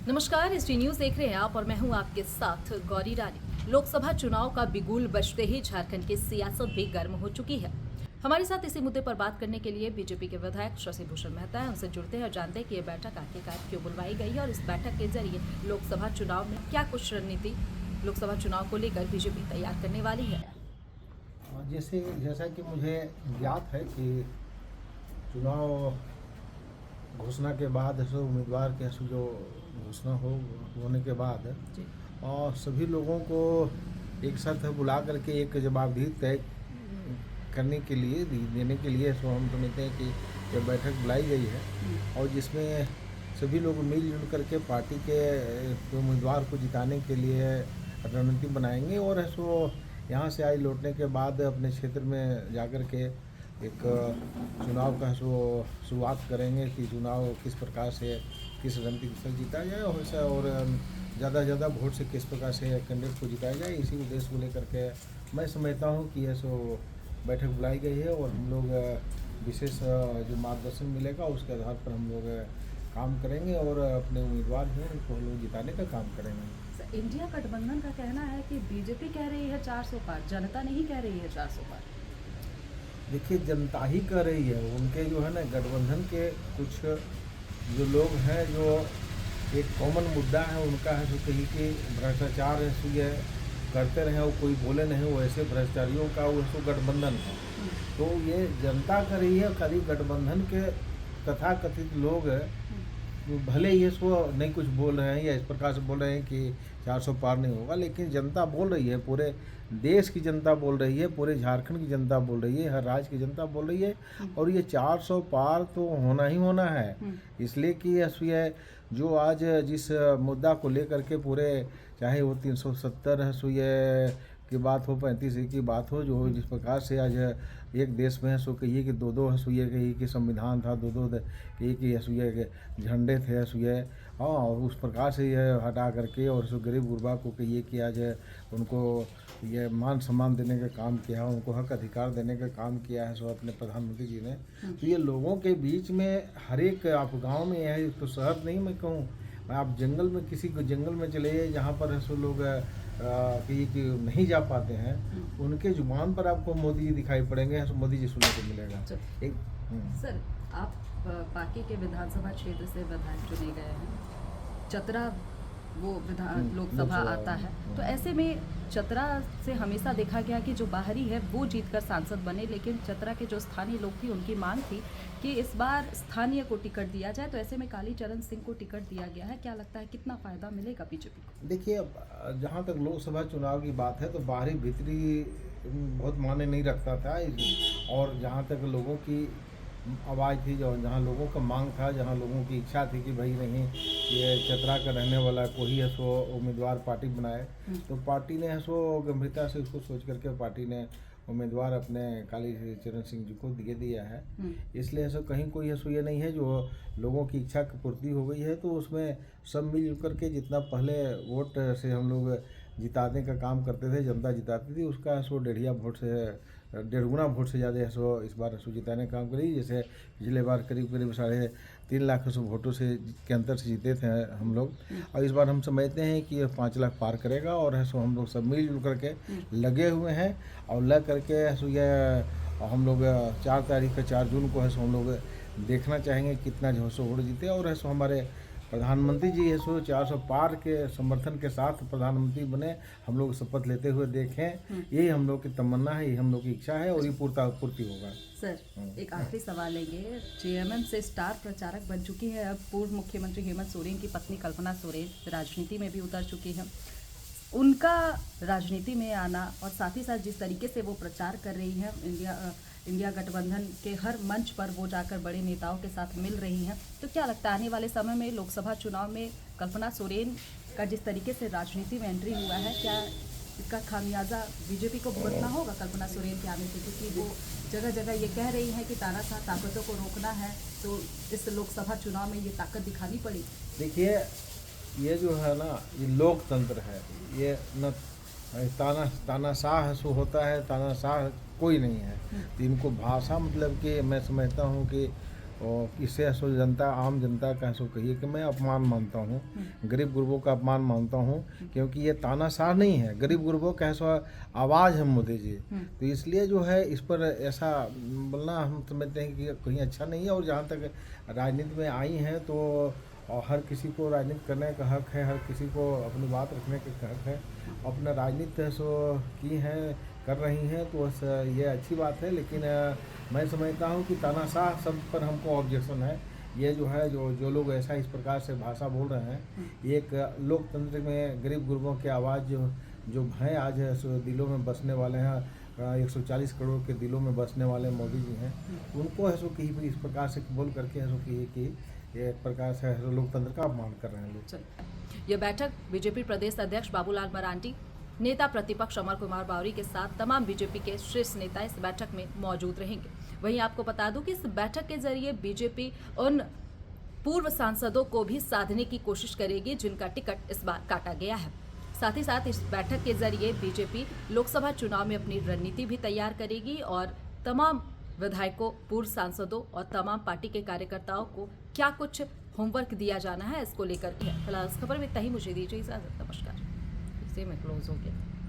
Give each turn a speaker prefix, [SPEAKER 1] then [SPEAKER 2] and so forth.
[SPEAKER 1] नमस्कार, ST news देख रहे हैं आप और मैं हूं आपके साथ गौरी रानी। लोकसभा चुनाव का बिगुल बजते ही झारखंड की सियासत भी गर्म हो चुकी है। हमारे साथ इसी मुद्दे पर बात करने के लिए बीजेपी के विधायक शशि भूषण मेहता हैं। उनसे जुड़ते हैं और जानते हैं कि ये बैठक आखिरकार क्यों बुलवाई गई है और इस बैठक के जरिए लोकसभा चुनाव में क्या कुछ रणनीति लोकसभा चुनाव को लेकर बीजेपी तैयार करने वाली है।
[SPEAKER 2] जैसा कि मुझे ज्ञात है कि चुनाव घोषणा के बाद उम्मीदवार के जो घोषणा होने के बाद और सभी लोगों को एक साथ बुला करके एक जवाबदेही तय करने के लिए देने के लिए हम समझते हैं कि यह बैठक बुलाई गई है और जिसमें सभी लोग मिलजुल करके पार्टी के उम्मीदवार को जिताने के लिए रणनीति बनाएंगे और यहाँ से आज लौटने के बाद अपने क्षेत्र में जाकर के एक चुनाव का शुरुआत करेंगे कि चुनाव किस प्रकार से किस रणनीति से जीता जाए और ज़्यादा से ज़्यादा वोट से किस प्रकार से कैंडिडेट को जिताया जाए। इसी उद्देश्य को लेकर के मैं समझता हूँ कि यह बैठक बुलाई गई है और हम लोग विशेष जो मार्गदर्शन मिलेगा उसके आधार पर हम लोग काम करेंगे और अपने उम्मीदवार हैं उनको हम लोग जिताने का काम करेंगे।
[SPEAKER 1] इंडिया गठबंधन का कहना है कि बीजेपी कह रही है 400 पार, जनता नहीं कह रही है 400 पार।
[SPEAKER 2] देखिए, जनता ही कह रही है। उनके जो है ना गठबंधन के कुछ जो लोग हैं जो एक कॉमन मुद्दा है उनका है जो कहीं कि भ्रष्टाचार है सो ये करते रहे और कोई बोले नहीं, वैसे भ्रष्टाचारियों का वो गठबंधन है। तो ये जनता कर रही है। खाली गठबंधन के तथाकथित लोग भले ही इसको नहीं कुछ बोल रहे हैं या इस प्रकार से बोल रहे हैं कि 400 पार नहीं होगा, लेकिन जनता बोल रही है, पूरे देश की जनता बोल रही है, पूरे झारखंड की जनता बोल रही है, हर राज्य की जनता बोल रही है और ये 400 पार तो होना ही होना है। इसलिए कि ये जो आज जिस मुद्दा को लेकर के पूरे चाहे वो 370 है की बात हो, 35 की बात हो, जो जिस प्रकार से आज एक देश में है सो कहिए कि दो है कहिए कि संविधान था, दो कहिए कि के झंडे थे हाँ, और उस प्रकार से यह हटा करके और गरीब गुरबा को कहिए कि आज उनको ये मान सम्मान देने का काम किया है, उनको हक अधिकार देने का काम किया है अपने प्रधानमंत्री जी ने। तो ये लोगों के बीच में हर एक आप गाँव में है तो शहर नहीं मैं कहूँ, आप जंगल में किसी को जंगल में चले जाइए जहाँ पर लोग कि नहीं जा पाते हैं, उनके जुबान पर आपको मोदी जी दिखाई पड़ेंगे, मोदी जी सुनने को मिलेगा।
[SPEAKER 1] सर, आप पाकी के विधानसभा क्षेत्र से विधायक चुने गए हैं। चतरा वो लोकसभा आता है, तो ऐसे में चतरा से हमेशा देखा गया कि जो बाहरी है वो जीतकर सांसद बने, लेकिन चतरा के जो स्थानीय लोग थी उनकी मांग थी कि इस बार स्थानीय को टिकट दिया जाए। तो ऐसे में कालीचरण सिंह को टिकट दिया गया है। क्या लगता है कितना फायदा मिलेगा बीजेपी को?
[SPEAKER 2] देखिए, जहाँ तक लोकसभा चुनाव की बात है तो बाहरी भीतरी बहुत मायने नहीं रखता था और जहाँ तक लोगों की आवाज़ थी, जो जहाँ लोगों का मांग था, जहाँ लोगों की इच्छा थी कि भाई नहीं ये चतरा का रहने वाला कोई है उम्मीदवार पार्टी बनाए, तो पार्टी ने गंभीरता से उसको सोच करके पार्टी ने उम्मीदवार अपने कालीचरण सिंह जी को दिया है। इसलिए कहीं कोई ये नहीं है जो लोगों की इच्छा की पूर्ति हो गई है, तो उसमें सब मिलजुल करके जितना पहले वोट से हम लोग जिताने का काम करते थे, जनता जिताती थी, उसका 1.5 गुना वोट से ज़्यादा इस बार जिताने का काम करी। जैसे पिछले बार करीब 3.5 लाख वोटों से के अंतर से जीते थे हम लोग, और इस बार हम समझते हैं कि 5 लाख पार करेगा और हम लोग सब मिलजुल करके लगे हुए हैं और लग करके हम लोग 4 तारीख का 4 जून को हम लोग देखना चाहेंगे कितना वोट जीते और हमारे प्रधानमंत्री जी 400 पार के समर्थन के साथ प्रधानमंत्री बने, हम लोग शपथ लेते हुए देखें। यही हम लोग की तमन्ना है, यही हम लोग की इच्छा है और ये पूर्ति होगा।
[SPEAKER 1] सर, एक आखिरी सवाल लेंगे। जेएमएम से स्टार प्रचारक बन चुकी है अब पूर्व मुख्यमंत्री हेमंत सोरेन की पत्नी कल्पना सोरेन, राजनीति में भी उतर चुकी है। उनका राजनीति में आना और साथ ही साथ जिस तरीके से वो प्रचार कर रही हैं, इंडिया गठबंधन के हर मंच पर वो जाकर बड़े नेताओं के साथ मिल रही हैं, तो क्या लगता है आने वाले समय में लोकसभा चुनाव में कल्पना सोरेन का जिस तरीके से राजनीति में एंट्री हुआ है, क्या इसका खामियाजा बीजेपी को भुगतना होगा कल्पना सोरेन के आने से? क्योंकि वो जगह जगह ये कह रही हैं कि तानाशाह ताकतों को रोकना है, तो इस लोकसभा चुनाव में ये ताकत दिखानी पड़ी।
[SPEAKER 2] देखिए, ये जो है ना, ये लोकतंत्र है, ये न तानाशाह होता है, तानाशाह कोई नहीं है। तो इनको भाषा मतलब कि मैं समझता हूँ कि और इससे ऐसो जनता, आम जनता का ऐसो कहिए कि मैं अपमान मानता हूँ, गरीब गुरबों का अपमान मानता हूँ, क्योंकि ये तानाशाह नहीं है, गरीब गुरबों का ऐसा आवाज़ है मोदी जी। तो इसलिए जो है इस पर ऐसा बोलना हम समझते हैं कि कहीं अच्छा नहीं है। और जहाँ तक राजनीति में आई हैं तो और हर किसी को राजनीति करने का हक है, हर किसी को अपनी बात रखने का हक है। अपना राजनीति है सो की हैं, कर रही हैं, तो ये अच्छी बात है। लेकिन मैं समझता हूँ कि तानाशाह शब्द पर हमको ऑब्जेक्शन है। ये जो है जो लोग ऐसा इस प्रकार से भाषा बोल रहे हैं, एक लोकतंत्र में गरीब गुरबों की आवाज़ जो हैं आज सो दिलों में बसने वाले हैं, 140 करोड़ के दिलों में बसने वाले मोदी जी हैं, उनको है सो कहीं भी इस प्रकार से बोल करके है सो कि ये एक प्रकार से लोकतंत्र का अपमान कर रहे हैं लोग।
[SPEAKER 1] यह बैठक बीजेपी प्रदेश अध्यक्ष बाबूलाल मरांडी, नेता प्रतिपक्ष अमर कुमार बावरी के साथ तमाम बीजेपी के शीर्ष नेता इस बैठक में मौजूद रहेंगे। वहीं आपको बता दूं कि इस बैठक के जरिए बीजेपी उन पूर्व सांसदों को भी साधने की कोशिश करेगी जिनका टिकट इस बार काटा गया है। साथ ही साथ इस बैठक के जरिए बीजेपी लोकसभा चुनाव में अपनी रणनीति भी तैयार करेगी और तमाम विधायकों, पूर्व सांसदों और तमाम पार्टी के कार्यकर्ताओं को क्या कुछ होमवर्क दिया जाना है इसको लेकर के। फिलहाल इस खबर में इतना ही, मुझे दीजिए इजाजत। नमस्कार। इसे में क्लोज हो गया।